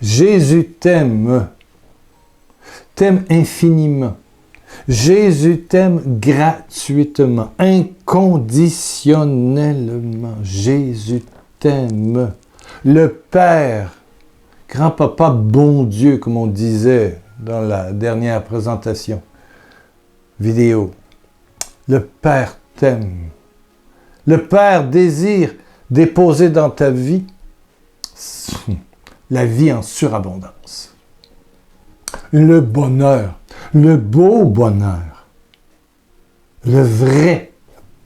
Jésus t'aime infiniment. Jésus t'aime gratuitement, inconditionnellement. Jésus t'aime. Le Père, grand-papa bon Dieu, comme on disait dans la dernière présentation vidéo. Le Père t'aime. Le Père désire déposer dans ta vie la vie en surabondance. Le bonheur, le beau bonheur, le vrai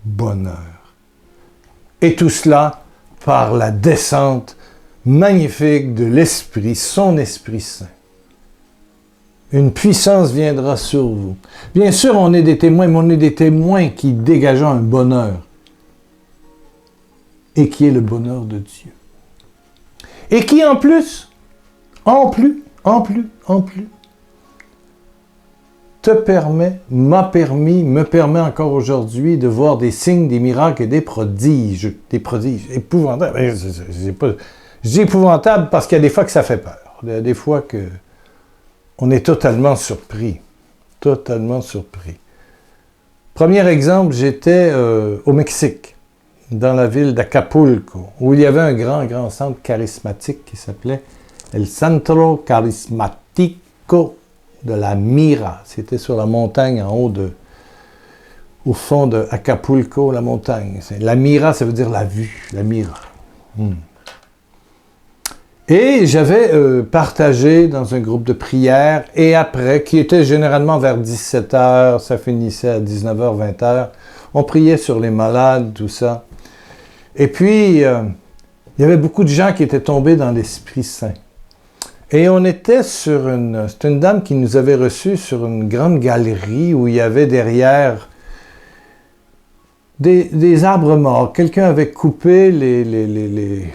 bonheur. Et tout cela par la descente magnifique de l'Esprit, son Esprit Saint. Une puissance viendra sur vous. Bien sûr, on est des témoins, mais on est des témoins qui dégagent un bonheur. Et qui est le bonheur de Dieu. Et qui en plus, me permet encore aujourd'hui de voir des signes, des miracles et des prodiges épouvantables. Je dis épouvantable parce qu'il y a des fois que ça fait peur. Il y a des fois que on est totalement surpris. Totalement surpris. Premier exemple, j'étais au Mexique, dans la ville d'Acapulco, où il y avait un grand centre charismatique qui s'appelait El Centro Carismático de la Mira. C'était sur la montagne en haut au fond de Acapulco, la montagne. La Mira, ça veut dire la vue, la Mira. Et j'avais partagé dans un groupe de prière, et après, qui était généralement vers 17h, ça finissait à 19h, 20h, on priait sur les malades, tout ça. Et puis, il y avait beaucoup de gens qui étaient tombés dans l'Esprit Saint. Et on était sur c'est une dame qui nous avait reçus sur une grande galerie où il y avait derrière des arbres morts. Quelqu'un avait coupé les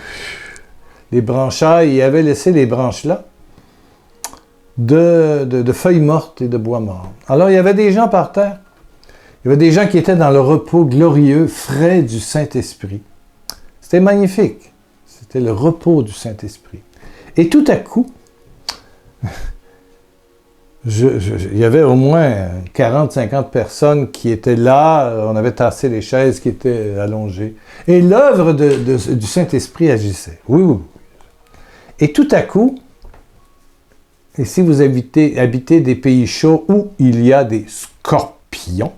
branchailles et avait laissé les branches là de feuilles mortes et de bois mort. Alors, il y avait des gens par terre. Il y avait des gens qui étaient dans le repos glorieux, frais du Saint-Esprit. C'était magnifique. C'était le repos du Saint-Esprit. Et tout à coup, il y avait au moins 40-50 personnes qui étaient là. On avait tassé les chaises qui étaient allongées. Et l'œuvre du Saint-Esprit agissait. Oui. Et tout à coup, et si vous habitez des pays chauds où il y a des scorpions,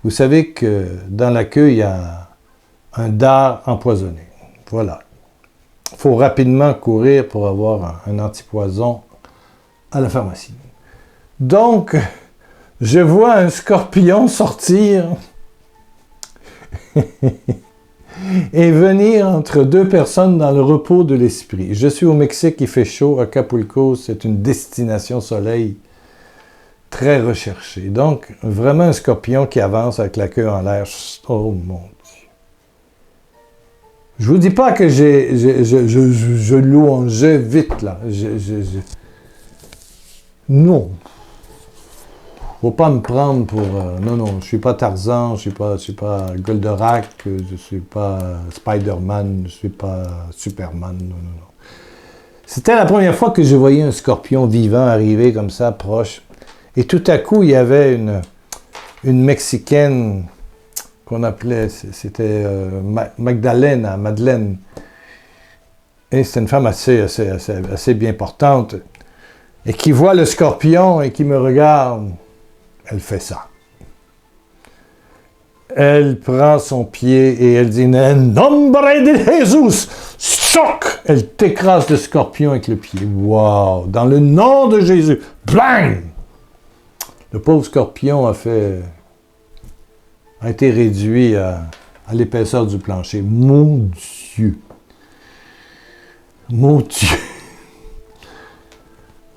vous savez que dans la queue, il y a un dard empoisonné. Voilà. Il faut rapidement courir pour avoir un antipoison à la pharmacie. Donc, je vois un scorpion sortir et venir entre deux personnes dans le repos de l'esprit. Je suis au Mexique, il fait chaud. Acapulco, c'est une destination soleil très recherchée. Donc, vraiment un scorpion qui avance avec la queue en l'air. Oh mon Dieu! Je vous dis pas que je louangeais vite, là. Non. Faut pas me prendre pour... non, je suis pas Tarzan, je suis pas Goldorak, je suis pas Spider-Man, je suis pas Superman, non. C'était la première fois que je voyais un scorpion vivant arriver comme ça, proche. Et tout à coup, il y avait une Mexicaine qu'on appelait, c'était Madeleine. Et c'était une femme assez bien portante. Et qui voit le scorpion et qui me regarde. Elle fait ça. Elle prend son pied et elle dit « Nombre de Jésus! Choc! » Elle t'écrase le scorpion avec le pied. Wow! Dans le nom de Jésus. Blang! Le pauvre scorpion a été réduit à l'épaisseur du plancher. Mon Dieu! Mon Dieu!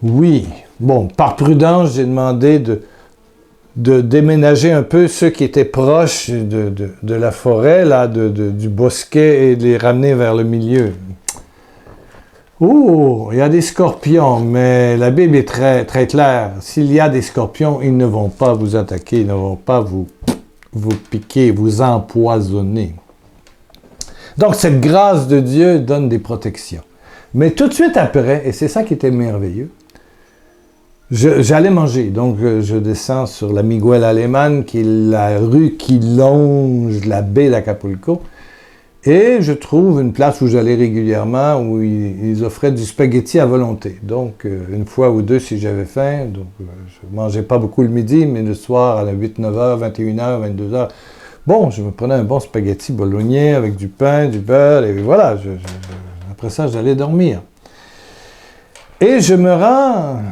Oui. Bon, par prudence, j'ai demandé de déménager un peu ceux qui étaient proches de la forêt, là, du bosquet, et de les ramener vers le milieu. Oh, il y a des scorpions, mais la Bible est très, très claire. S'il y a des scorpions, ils ne vont pas vous attaquer, ils ne vont pas vous piquer, vous empoisonner. Donc, cette grâce de Dieu donne des protections. Mais tout de suite après, et c'est ça qui était merveilleux, j'allais manger. Donc, je descends sur la Miguel Alemán, qui est la rue qui longe la baie d'Acapulco. Et je trouve une place où j'allais régulièrement, où ils offraient du spaghetti à volonté. Donc, une fois ou deux si j'avais faim. Donc, je ne mangeais pas beaucoup le midi, mais le soir, à 8, 9 heures, 21 heures, 22 heures, bon, je me prenais un bon spaghetti bolognais avec du pain, du beurre, et voilà. Après ça, j'allais dormir. Et je me rends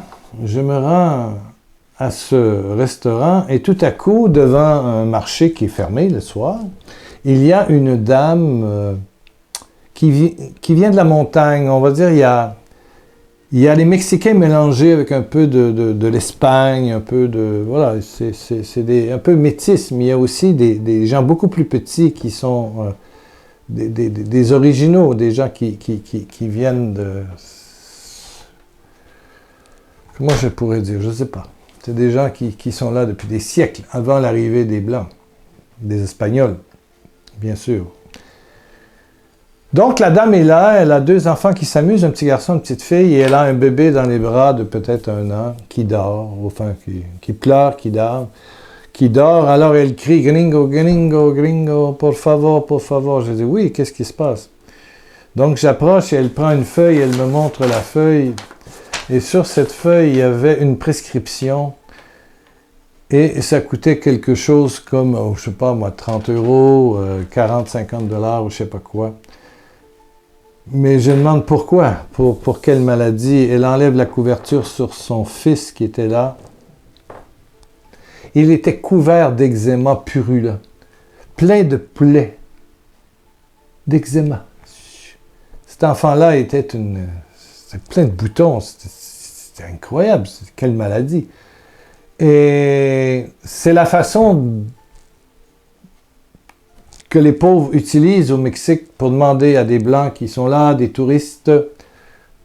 à ce restaurant, et tout à coup, devant un marché qui est fermé le soir, il y a une dame qui vient de la montagne. On va dire, il y a les Mexicains mélangés avec un peu de l'Espagne, un peu de... Voilà, c'est un peu métis, mais il y a aussi des gens beaucoup plus petits qui sont des originaux, des gens qui viennent de... Comment je pourrais dire? Je ne sais pas. C'est des gens qui sont là depuis des siècles, avant l'arrivée des Blancs, des Espagnols. Bien sûr. Donc, la dame est là, elle a deux enfants qui s'amusent, un petit garçon, une petite fille, et elle a un bébé dans les bras de peut-être 1 an, qui dort, enfin, qui pleure, qui dort. Alors, elle crie, gringo, gringo, gringo, por favor. Je dis, oui, qu'est-ce qui se passe? Donc, j'approche et elle prend une feuille, elle me montre la feuille, et sur cette feuille, il y avait une prescription. Et ça coûtait quelque chose comme, je ne sais pas moi, 30 €, 40, 50 $, ou je ne sais pas quoi. Mais je demande pourquoi, pour quelle maladie. Elle enlève la couverture sur son fils qui était là. Il était couvert d'eczéma purulent, plein de plaies, d'eczéma. Cet enfant-là était plein de boutons, c'était incroyable, quelle maladie. Et c'est la façon que les pauvres utilisent au Mexique pour demander à des Blancs qui sont là, des touristes,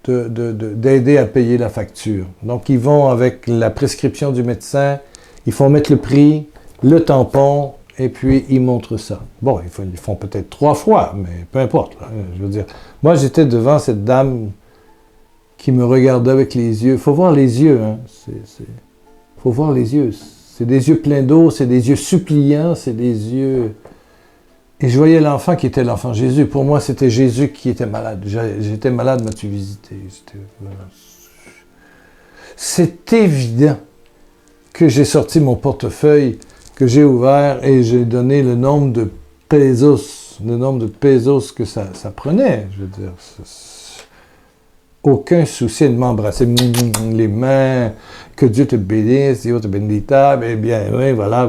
d'aider à payer la facture. Donc, ils vont avec la prescription du médecin, ils font mettre le prix, le tampon, et puis ils montrent ça. Bon, ils font peut-être 3 fois, mais peu importe. Là, je veux dire, moi, j'étais devant cette dame qui me regardait avec les yeux. Il faut voir les yeux, hein. Faut voir les yeux. C'est des yeux pleins d'eau, c'est des yeux suppliants, c'est des yeux... Et je voyais l'enfant qui était l'enfant Jésus. Pour moi, c'était Jésus qui était malade. J'étais malade, m'as-tu visité? C'est évident que j'ai sorti mon portefeuille, que j'ai ouvert et j'ai donné le nombre de pesos que ça prenait. Je veux dire, aucun souci de m'embrasser les mains, que Dieu te bénisse, Dieu te bendita, eh bien, oui, voilà.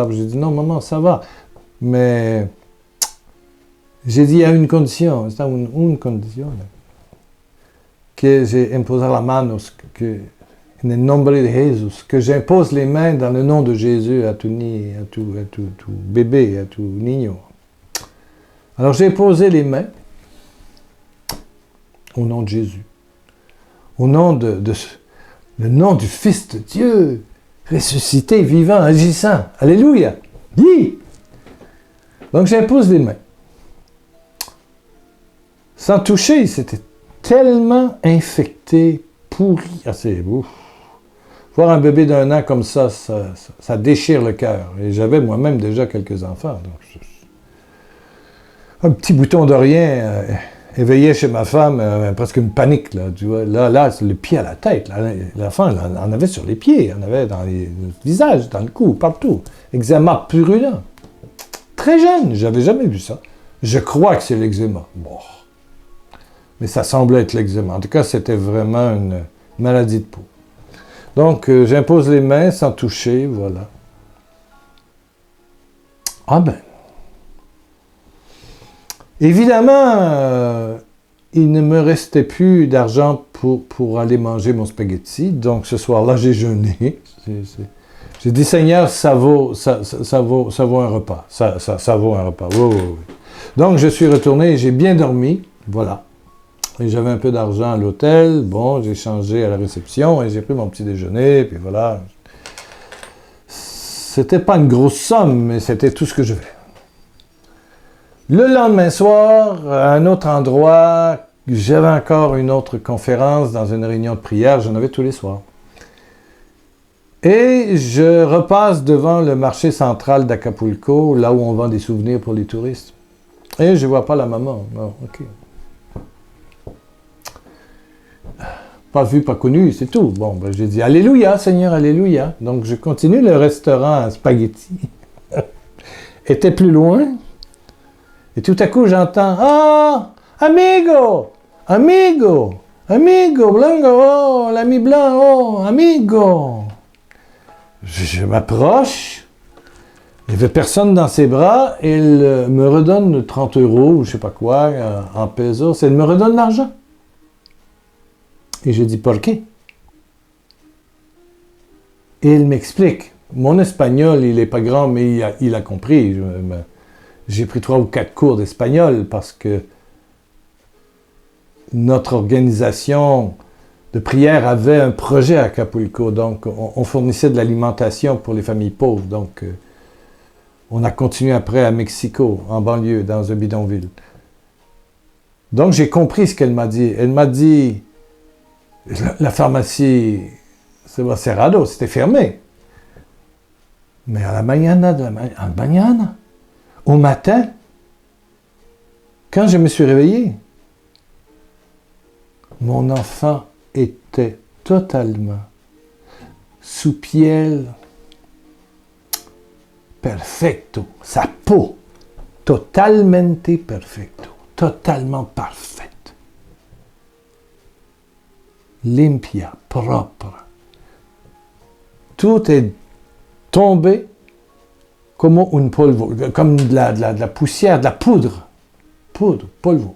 J'ai dit, non, maman, ça va. Mais j'ai dit, il y a une condition, c'est une condition, que j'ai imposé la mano, en nombre de Jésus, que j'impose les mains dans le nom de Jésus à tout bébé, à tout niño. Alors j'ai posé les mains au nom de Jésus, au nom le nom du Fils de Dieu, ressuscité, vivant, agissant. Alléluia! Oui! Donc j'impose les mains. Sans toucher, c'était tellement infecté, pourri. Ah, c'est ouf. Voir un bébé d'1 an comme ça déchire le cœur. Et j'avais moi-même déjà quelques enfants. Donc un petit bouton de rien éveillait chez ma femme presque une panique. Là, tu vois. Là, c'est le pied à la tête. L'enfant en avait sur les pieds, en avait dans le visage, dans le cou, partout. Eczéma purulent. Très jeune, j'avais jamais vu ça. Je crois que c'est l'eczéma. Bon. Mais ça semblait être l'eczéma. En tout cas, c'était vraiment une maladie de peau. Donc, j'impose les mains sans toucher, voilà. Ah ben. Évidemment, il ne me restait plus d'argent pour aller manger mon spaghetti. Donc, ce soir-là, j'ai jeûné. J'ai dit, Seigneur, ça vaut un repas. Ça vaut un repas. Oui. Donc, je suis retourné et j'ai bien dormi. Voilà. Et j'avais un peu d'argent à l'hôtel. Bon, j'ai changé à la réception et j'ai pris mon petit déjeuner. Puis voilà. C'était pas une grosse somme, mais c'était tout ce que je fais. Le lendemain soir, à un autre endroit, j'avais encore une autre conférence dans une réunion de prière, j'en avais tous les soirs. Et je repasse devant le marché central d'Acapulco, là où on vend des souvenirs pour les touristes. Et je ne vois pas la maman. Oh, OK. Pas vu, pas connu, c'est tout. Bon, ben, j'ai dit, Alléluia, Seigneur, Alléluia. Donc, je continue le restaurant à spaghetti. Était plus loin. Et tout à coup, j'entends, ah, amigo, amigo, amigo, blanco, oh, l'ami blanc, oh, amigo. Je m'approche. Il n'y avait personne dans ses bras. Et il me redonne 30 € ou je sais pas quoi, en pesos. Il me redonne l'argent. Et je dis, ¿por qué? Et il m'explique. Mon espagnol, il n'est pas grand, mais il a compris. J'ai pris 3 ou 4 cours d'espagnol parce que notre organisation de prière avait un projet à Acapulco. Donc, on fournissait de l'alimentation pour les familles pauvres. Donc, on a continué après à Mexico, en banlieue, dans un bidonville. Donc, j'ai compris ce qu'elle m'a dit. Elle m'a dit, la pharmacie, c'est cerrado, c'était fermé. Mais à la mañana, au matin, quand je me suis réveillé, mon enfant était totalement sous piel perfecto, sa peau totalmente perfecto, totalement parfaite, limpia, propre. Tout est tombé comme un polvo, comme de la poussière, de la poudre. Polvo.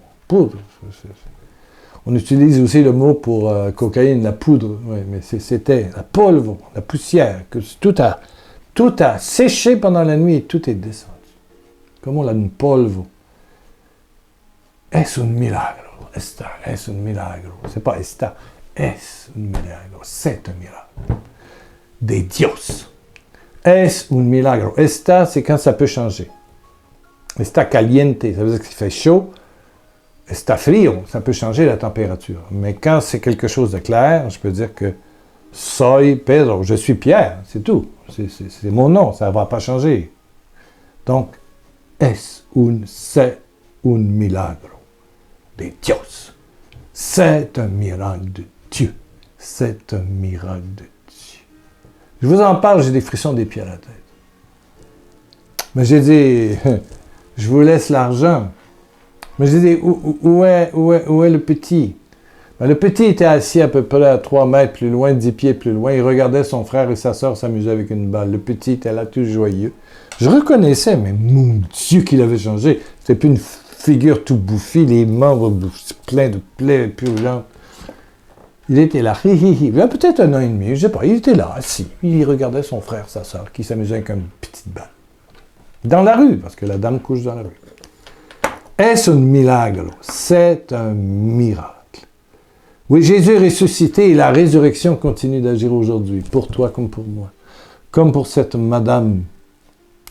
On utilise aussi le mot pour cocaïne, la poudre. Oui, mais c'était la polvo, la poussière. Que tout a séché pendant la nuit et tout est descendu. Comme un polvo. Es un milagro. Esta es un milagro. C'est pas esta. Es un milagro. C'est un miracle. De Dios. Es un milagro. Esta, c'est quand ça peut changer. Está caliente, ça veut dire qu'il fait chaud. Está frio, ça peut changer la température. Mais quand c'est quelque chose de clair, je peux dire que soy Pedro, je suis Pierre, c'est tout. C'est mon nom, ça ne va pas changer. Donc, c'est un milagro de Dios. C'est un miracle de Dieu. C'est un miracle de Dieu. Je vous en parle, j'ai des frissons des pieds à la tête. Mais j'ai dit, je vous laisse l'argent. Mais j'ai dit, où est le petit? Ben, le petit était assis à peu près à 3 mètres plus loin, 10 pieds plus loin. Il regardait son frère et sa sœur s'amuser avec une balle. Le petit était là tout joyeux. Je reconnaissais, mais mon Dieu qu'il avait changé. C'était plus une figure tout bouffie, les membres pleins de plaies purulentes. Il était là, il a peut-être 1 an et demi, je ne sais pas. Il était là, assis. Il regardait son frère, sa sœur, qui s'amusait avec une petite balle. Dans la rue, parce que la dame couche dans la rue. Es un milagro, c'est un miracle. Oui, Jésus est ressuscité et la résurrection continue d'agir aujourd'hui, pour toi comme pour moi. Comme pour cette madame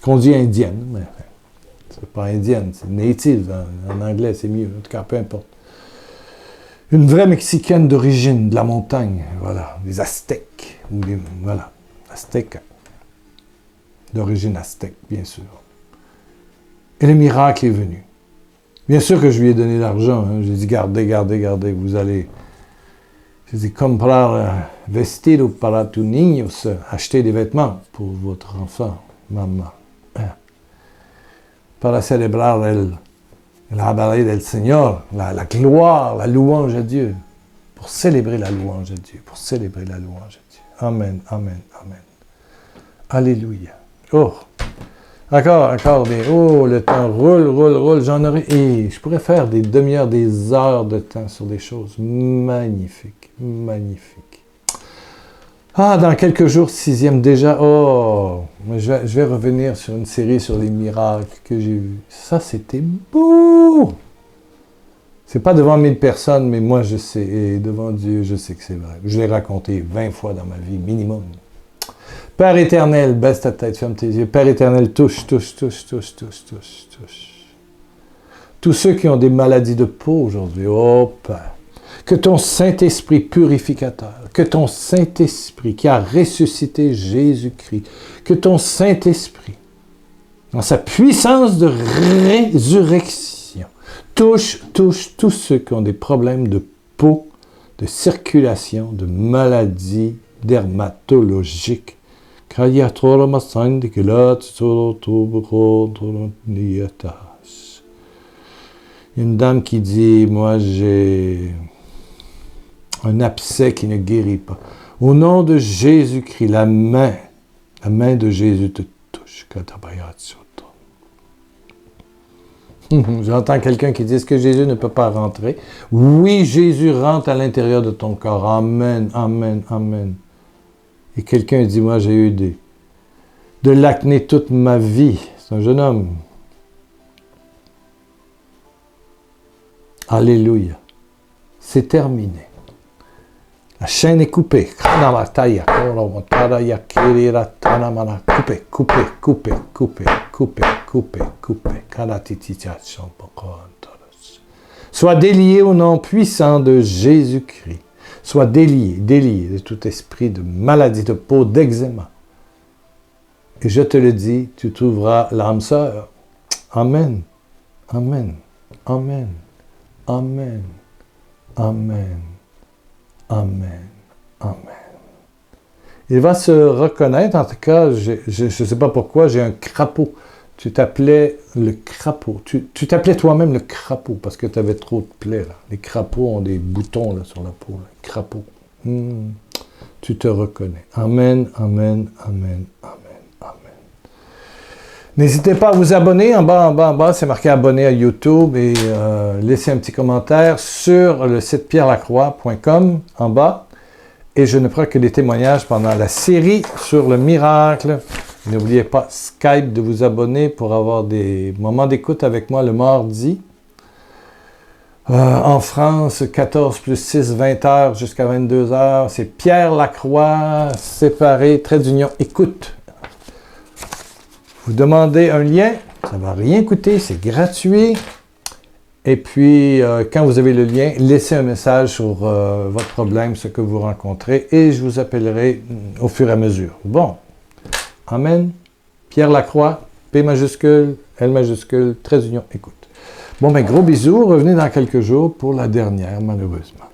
qu'on dit indienne, mais c'est pas indienne, c'est native, en anglais c'est mieux, en tout cas peu importe. Une vraie Mexicaine d'origine, de la montagne, voilà, des Aztèques, voilà, Aztèques, d'origine aztèque, bien sûr. Et le miracle est venu. Bien sûr que je lui ai donné l'argent. Hein. J'ai dit, gardez, vous allez... J'ai dit, comprar vestido para tu niños, acheter des vêtements pour votre enfant, maman. Para celebrar la barre del Seigneur, la gloire, la louange à Dieu. Pour célébrer la louange à Dieu, pour célébrer la louange à Dieu. Amen, amen, amen. Alléluia. Oh! Encore le temps roule, j'en aurais... Et je pourrais faire des demi-heures, des heures de temps sur des choses magnifiques. Ah, dans quelques jours, 6e déjà, je vais revenir sur une série sur les miracles que j'ai vus. Ça, c'était beau! C'est pas devant 1000 personnes, mais moi, je sais, et devant Dieu, je sais que c'est vrai. Je l'ai raconté 20 fois dans ma vie, minimum. Père éternel, baisse ta tête, ferme tes yeux. Père éternel, touche. Tous ceux qui ont des maladies de peau aujourd'hui, oh Père, que ton Saint-Esprit purificateur, que ton Saint-Esprit qui a ressuscité Jésus-Christ, que ton Saint-Esprit, dans sa puissance de résurrection, touche tous ceux qui ont des problèmes de peau, de circulation, de maladies dermatologiques. Il y a une dame qui dit, moi j'ai un abcès qui ne guérit pas. Au nom de Jésus-Christ, la main de Jésus te touche. J'entends quelqu'un qui dit, est-ce que Jésus ne peut pas rentrer? Oui, Jésus rentre à l'intérieur de ton corps. Amen, amen, amen. Et quelqu'un dit, moi j'ai eu de l'acné toute ma vie. C'est un jeune homme. Alléluia. C'est terminé. La chaîne est coupée. Coupé. Sois délié au nom puissant de Jésus-Christ. Sois délié de tout esprit de maladie de peau, d'eczéma. Et je te le dis, tu trouveras l'âme sœur. Amen. Amen. Amen. Amen. Amen. Amen. Amen. Il va se reconnaître, en tout cas, je ne sais pas pourquoi, j'ai un crapaud. Tu t'appelais le crapaud. Tu t'appelais toi-même le crapaud parce que tu avais trop de plaies. Là. Les crapauds ont des boutons là, sur la peau. Là. Crapaud. Tu te reconnais. Amen, amen, amen, amen, amen. N'hésitez pas à vous abonner. En bas, c'est marqué abonner à YouTube et laissez un petit commentaire sur le site pierrelacroix.com en bas. Et je ne prends que des témoignages pendant la série sur le miracle. N'oubliez pas Skype de vous abonner pour avoir des moments d'écoute avec moi le mardi. En France, 14 plus 6, 20 heures jusqu'à 22 heures. C'est Pierre Lacroix, séparé, trait d'union, écoute. Vous demandez un lien, ça ne va rien coûter, c'est gratuit. Et puis, quand vous avez le lien, laissez un message sur votre problème, ce que vous rencontrez, et je vous appellerai au fur et à mesure. Bon. Amen. Pierre Lacroix, P majuscule, L majuscule, trait d'union, écoute. Bon, ben, gros bisous. Revenez dans quelques jours pour la dernière, malheureusement.